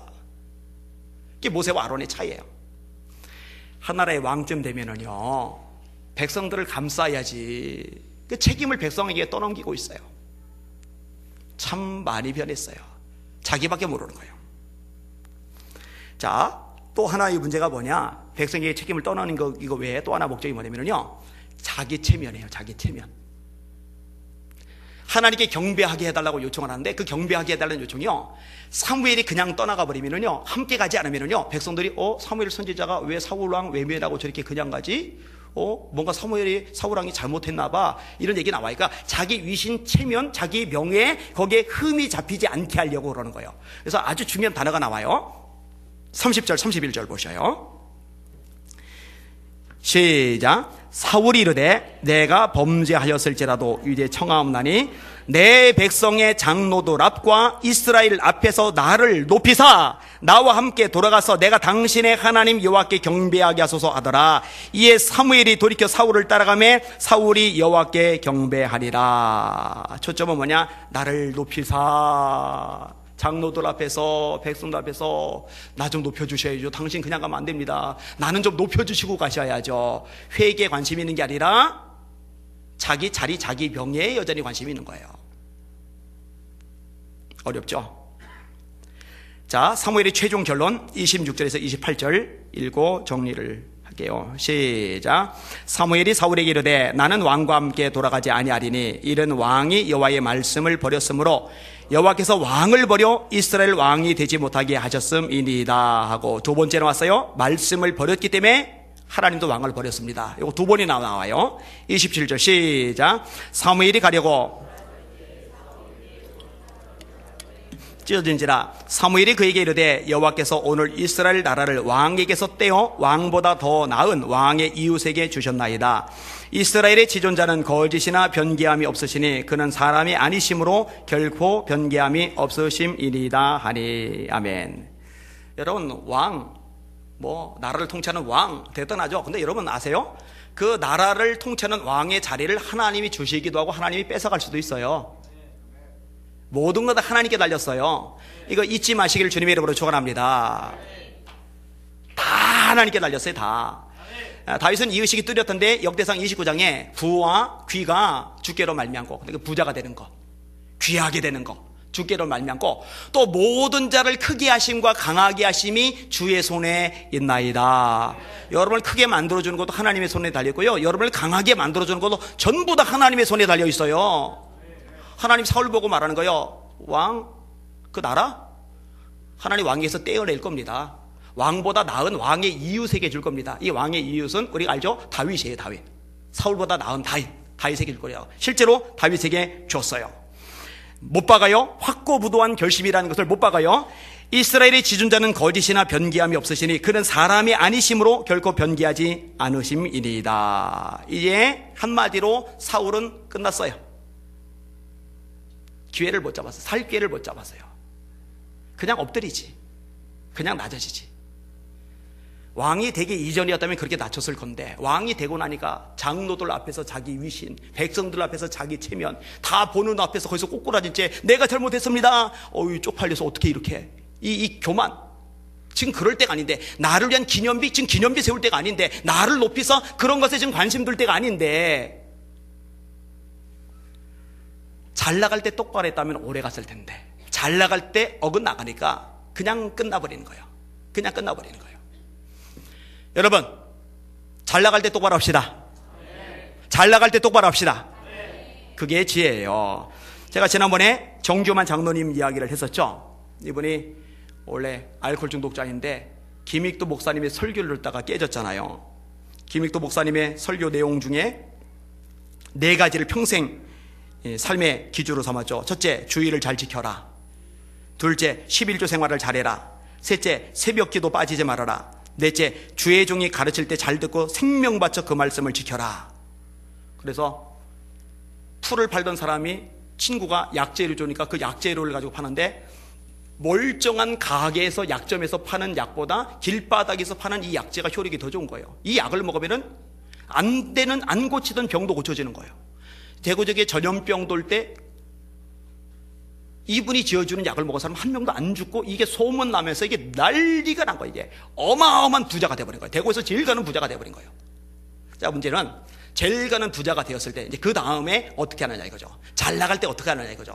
이게 모세와 아론의 차이예요. 하나라의 왕쯤 되면은요, 백성들을 감싸야지 그 책임을 백성에게 떠넘기고 있어요. 참 많이 변했어요. 자기밖에 모르는 거예요. 자, 또 하나의 문제가 뭐냐? 백성에게 책임을 떠나는 거, 이거 외에 또 하나 목적이 뭐냐면요, 자기 체면이에요. 자기 체면. 하나님께 경배하게 해달라고 요청을 하는데, 그 경배하게 해달라는 요청이요, 사무엘이 그냥 떠나가 버리면은요, 함께 가지 않으면은요, 백성들이 사무엘 선지자가 왜 사울왕 외면하고 저렇게 그냥 가지? 뭔가 사울왕이 잘못했나 봐, 이런 얘기 나와니까 자기 위신 체면, 자기 명예에 거기에 흠이 잡히지 않게 하려고 그러는 거예요. 그래서 아주 중요한 단어가 나와요. 30절 31절 보셔요. 시작. 사울이 이르되 내가 범죄하였을지라도 이제 청하옵나니 내 백성의 장로들 앞과 이스라엘 앞에서 나를 높이사 나와 함께 돌아가서 내가 당신의 하나님 여호와께 경배하게 하소서 하더라. 이에 사무엘이 돌이켜 사울을 따라가매 사울이 여호와께 경배하리라. 초점은 뭐냐? 나를 높이사. 장로들 앞에서, 백성들 앞에서 나 좀 높여주셔야죠. 당신 그냥 가면 안 됩니다. 나는 좀 높여주시고 가셔야죠. 회계에 관심이 있는 게 아니라 자기 자리, 자기 명예에 여전히 관심이 있는 거예요. 어렵죠? 자, 사무엘의 최종 결론 26절에서 28절 읽고 정리를 할게요. 시작. 사무엘이 사울에게 이르되 나는 왕과 함께 돌아가지 아니하리니 이른 왕이 여호와의 말씀을 버렸으므로 여호와께서 왕을 버려 이스라엘 왕이 되지 못하게 하셨음이니이다 하고, 두 번째 나왔어요. 말씀을 버렸기 때문에 하나님도 왕을 버렸습니다. 이거 두 번이 나와요. 27절 시작. 사무엘이 가려고 찢어진지라 사무엘이 그에게 이르되 여호와께서 오늘 이스라엘 나라를 왕에게서 떼어 왕보다 더 나은 왕의 이웃에게 주셨나이다. 이스라엘의 지존자는 거짓이나 변개함이 없으시니 그는 사람이 아니심으로 결코 변개함이 없으심이니이다 하니. 아멘. 여러분, 왕, 나라를 통치하는 왕 대단하죠. 근데 여러분 아세요? 그 나라를 통치하는 왕의 자리를 하나님이 주시기도 하고 하나님이 뺏어갈 수도 있어요. 모든 것 다 하나님께 달렸어요. 이거 잊지 마시기를 주님의 이름으로 축원합니다. 다 하나님께 달렸어요. 다. 다윗은 이의식이 뚜렷한데 역대상 29장에 부와 귀가 주께로 말미암고, 그러니까 부자가 되는 거, 귀하게 되는 거, 주께로 말미암고, 또 모든 자를 크게 하심과 강하게 하심이 주의 손에 있나이다. 여러분을 크게 만들어주는 것도 하나님의 손에 달려있고요, 여러분을 강하게 만들어주는 것도 전부 다 하나님의 손에 달려있어요. 하나님 사울 보고 말하는 거예요. 왕, 그 나라 하나님 왕에서 떼어낼 겁니다. 왕보다 나은 왕의 이웃에게 줄 겁니다. 이 왕의 이웃은 우리가 알죠? 다윗이에요. 다윗. 사울보다 나은 다윗에게 줄 거예요. 실제로 다윗에게 줬어요. 못 박아요? 확고부도한 결심이라는 것을 못 박아요. 이스라엘의 지존자는 거짓이나 변개함이 없으시니 그는 사람이 아니심으로 결코 변개하지 않으심이니이다. 이제 한마디로 사울은 끝났어요. 기회를 못 잡았어요. 살 기회를 못 잡았어요. 그냥 엎드리지, 그냥 낮아지지. 왕이 되기 이전이었다면 그렇게 낮췄을 건데, 왕이 되고 나니까 장로들 앞에서 자기 위신, 백성들 앞에서 자기 체면, 다 보는 앞에서 거기서 꼬꾸라진 채 내가 잘못했습니다. 쪽팔려서 어떻게 이렇게 이 교만, 지금 그럴 때가 아닌데, 나를 위한 기념비, 지금 기념비 세울 때가 아닌데, 나를 높이서 그런 것에 지금 관심 둘 때가 아닌데, 잘 나갈 때 똑바로 했다면 오래 갔을 텐데, 잘 나갈 때 어긋나가니까 그냥 끝나버리는 거예요. 그냥 끝나버리는 거예요. 여러분, 잘 나갈 때 똑바로 합시다. 잘 나갈 때 똑바로 합시다. 그게 지혜예요. 제가 지난번에 정규만 장로님 이야기를 했었죠. 이분이 원래 알코올 중독자인데 김익도 목사님의 설교를 듣다가 깨졌잖아요. 김익도 목사님의 설교 내용 중에 4가지를 평생 삶의 기준으로 삼았죠. 첫째, 주의를 잘 지켜라. 둘째, 11조 생활을 잘해라. 셋째, 새벽 기도 빠지지 말아라. 넷째, 주의 종이 가르칠 때 잘 듣고 생명 바쳐 그 말씀을 지켜라. 그래서 풀을 팔던 사람이 친구가 약재를 주니까 그 약재료를 가지고 파는데, 멀쩡한 가게에서 약점에서 파는 약보다 길바닥에서 파는 이 약재가 효력이 더 좋은 거예요. 이 약을 먹으면은 안 고치던 병도 고쳐지는 거예요. 대구적에 전염병 돌 때 이분이 지어주는 약을 먹은 사람 한 명도 안 죽고, 이게 소문 나면서 이게 난리가 난 거예요. 이게 어마어마한 부자가 되어버린 거예요. 대구에서 제일 가는 부자가 되어버린 거예요. 자, 문제는 제일 가는 부자가 되었을 때 이제 그 다음에 어떻게 하느냐 이거죠. 잘 나갈 때 어떻게 하느냐 이거죠.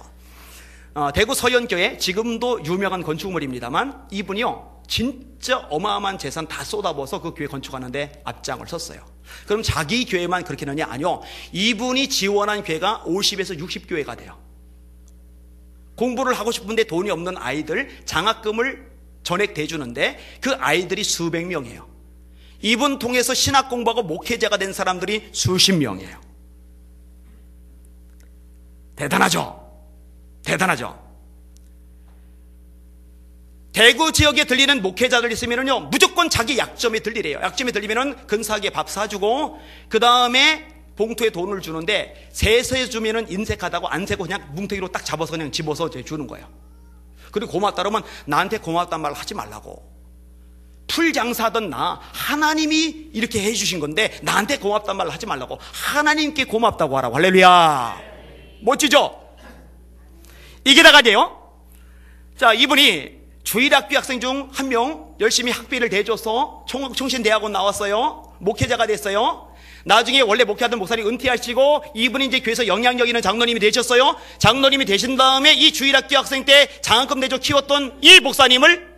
대구 서현교회, 지금도 유명한 건축물입니다만, 이분이요 진짜 어마어마한 재산 다 쏟아부어서 그 교회 건축하는데 앞장을 섰어요. 그럼 자기 교회만 그렇게 하느냐? 아니요. 이분이 지원한 교회가 50에서 60교회가 돼요. 공부를 하고 싶은데 돈이 없는 아이들 장학금을 전액 대주는데 그 아이들이 수백 명이에요. 이분 통해서 신학 공부하고 목회자가 된 사람들이 수십 명이에요. 대단하죠? 대단하죠? 대구 지역에 들리는 목회자들 있으면요 무조건 자기 약점에 들리래요. 약점에 들리면은 근사하게 밥 사주고, 그 다음에 봉투에 돈을 주는데 세세 주면은 인색하다고 안 세고 그냥 뭉텅이로 딱 잡아서 그냥 집어서 주는 거예요. 그리고 고맙다 그러면 나한테 고맙단 말을 하지 말라고. 풀 장사하던 나, 하나님이 이렇게 해주신 건데 나한테 고맙단 말을 하지 말라고. 하나님께 고맙다고 하라고. 할렐루야. 멋지죠? 이게 다가지요. 자, 이분이 주일학교 학생 중 한 명 열심히 학비를 대줘서 총신대학원 나왔어요. 목회자가 됐어요. 나중에 원래 목회하던 목사님 은퇴하시고 이분이 이제 교회에서 영향력 있는 장로님이 되셨어요. 장로님이 되신 다음에 이 주일학교 학생 때 장학금 대줘 키웠던 이 목사님을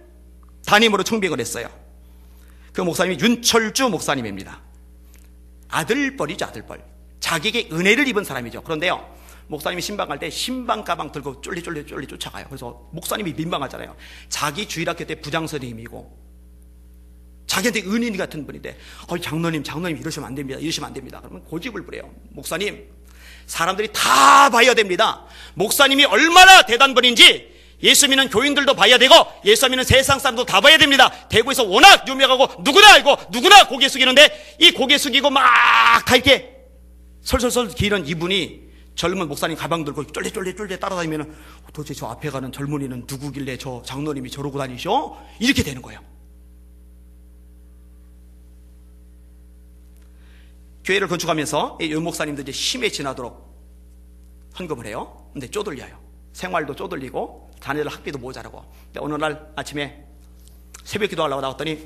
담임으로 청빙을 했어요. 그 목사님이 윤철주 목사님입니다. 아들뻘이죠, 아들뻘. 자기에게 은혜를 입은 사람이죠. 그런데요, 목사님이 신방 갈 때 신방 가방 들고 쫄리 쫓아가요. 그래서 목사님이 민망하잖아요. 자기 주일학교 때 부장 선생님이고 자기한테 은인이 같은 분인데, 장로님 이러시면 안 됩니다. 이러시면 안 됩니다. 그러면 고집을 부려요. 목사님, 사람들이 다 봐야 됩니다. 목사님이 얼마나 대단한 분인지 예수 믿는 교인들도 봐야 되고 예수 믿는 세상 사람도 다 봐야 됩니다. 대구에서 워낙 유명하고 누구나 알고 누구나 고개 숙이는데, 이 고개 숙이고 막 다 이렇게 설설설 기는 이분이 젊은 목사님 가방 들고 쫄래 따라다니면 도대체 저 앞에 가는 젊은이는 누구길래 저 장로님이 저러고 다니셔? 이렇게 되는 거예요. 교회를 건축하면서 이 목사님도 이제 힘에 지나도록 헌금을 해요. 근데 쪼들려요. 생활도 쪼들리고 자녀들 학비도 모자라고. 근데 어느 날 아침에 새벽 기도하려고 나왔더니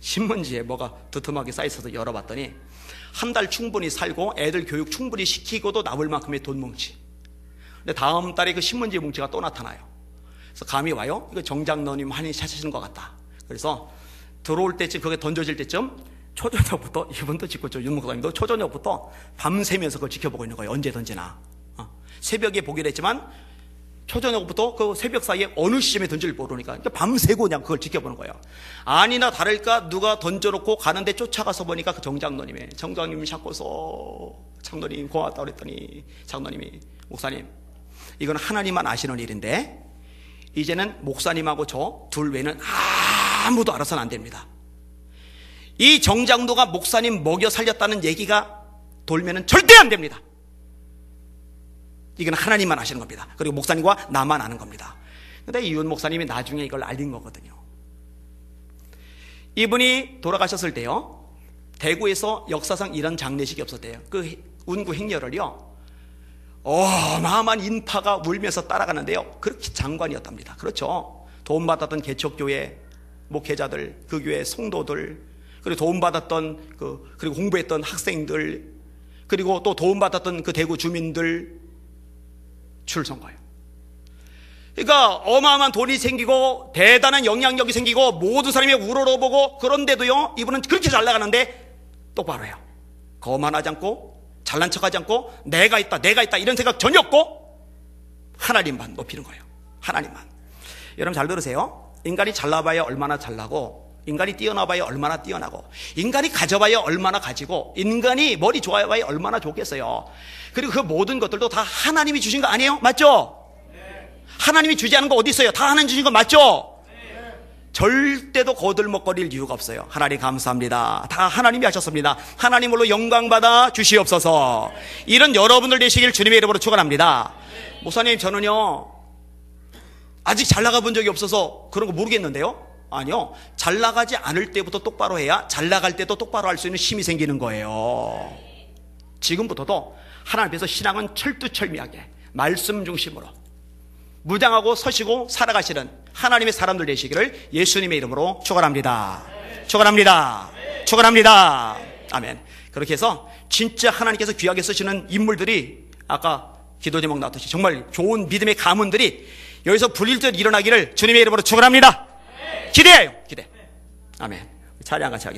신문지에 뭐가 두툼하게 쌓여있어서 열어봤더니 한 달 충분히 살고 애들 교육 충분히 시키고도 남을 만큼의 돈 뭉치. 근데 다음 달에 그 신문지 뭉치가 또 나타나요. 그래서 감이 와요. 이거 정장로님 한이 찾으시는 것 같다. 그래서 들어올 때쯤, 그게 던져질 때쯤 초저녁부터, 이분도 짓고죠, 윤 목사님도 초저녁부터 밤새면서 그걸 지켜보고 있는 거예요. 언제 던지나. 새벽에 보기로 했지만 초저녁부터 그 새벽 사이에 어느 시점에 던질지 모르니까 밤새고 그냥 그걸 지켜보는 거예요. 아니나 다를까 누가 던져놓고 가는데 쫓아가서 보니까 그 정장로님이, 정장님이 잡고서 장로님 고맙다고 그랬더니 장로님이, 목사님, 이건 하나님만 아시는 일인데 이제는 목사님하고 저 둘 외에는 아무도 알아서는 안 됩니다. 이 정장도가 목사님 먹여 살렸다는 얘기가 돌면은 절대 안 됩니다. 이건 하나님만 아시는 겁니다. 그리고 목사님과 나만 아는 겁니다. 근데 이윤 목사님이 나중에 이걸 알린 거거든요. 이분이 돌아가셨을 때요, 대구에서 역사상 이런 장례식이 없었대요. 그 운구 행렬을요, 어마어마한 인파가 울면서 따라가는데요, 그렇게 장관이었답니다. 그렇죠. 돈 받았던 개척교회 목회자들, 그 교회 성도들, 그리고 도움받았던 그리고 공부했던 학생들, 그리고 또 도움받았던 그 대구 주민들 줄 선 거예요. 그러니까 어마어마한 돈이 생기고 대단한 영향력이 생기고 모든 사람이 우러러보고, 그런데도요 이분은 그렇게 잘 나가는데 똑바로 해요. 거만하지 않고 잘난 척하지 않고 내가 있다 이런 생각 전혀 없고 하나님만 높이는 거예요. 하나님만. 여러분 잘 들으세요. 인간이 잘나봐야 얼마나 잘나고, 인간이 뛰어나봐야 얼마나 뛰어나고, 인간이 가져봐야 얼마나 가지고, 인간이 머리 좋아봐야 얼마나 좋겠어요. 그리고 그 모든 것들도 다 하나님이 주신 거 아니에요? 맞죠? 하나님이 주지 않은 거 어디 있어요? 다 하나님 주신 거 맞죠? 절대도 거들먹거릴 이유가 없어요. 하나님 감사합니다. 다 하나님이 하셨습니다. 하나님으로 영광받아 주시옵소서. 이런 여러분들 되시길 주님의 이름으로 축원합니다. 목사님, 저는요 아직 잘 나가 본 적이 없어서 그런 거 모르겠는데요. 아니요, 잘 나가지 않을 때부터 똑바로 해야 잘 나갈 때도 똑바로 할 수 있는 힘이 생기는 거예요. 지금부터도 하나님 앞에서 신앙은 철두철미하게 말씀 중심으로 무장하고 서시고 살아가시는 하나님의 사람들 되시기를 예수님의 이름으로 축원합니다. 축원합니다. 축원합니다. 아멘. 그렇게 해서 진짜 하나님께서 귀하게 쓰시는 인물들이 아까 기도 제목 나왔듯이 정말 좋은 믿음의 가문들이 여기서 불일듯 일어나기를 주님의 이름으로 축원합니다. 기대해요. 기대. 아멘. 찬양 같이 하겠습니다.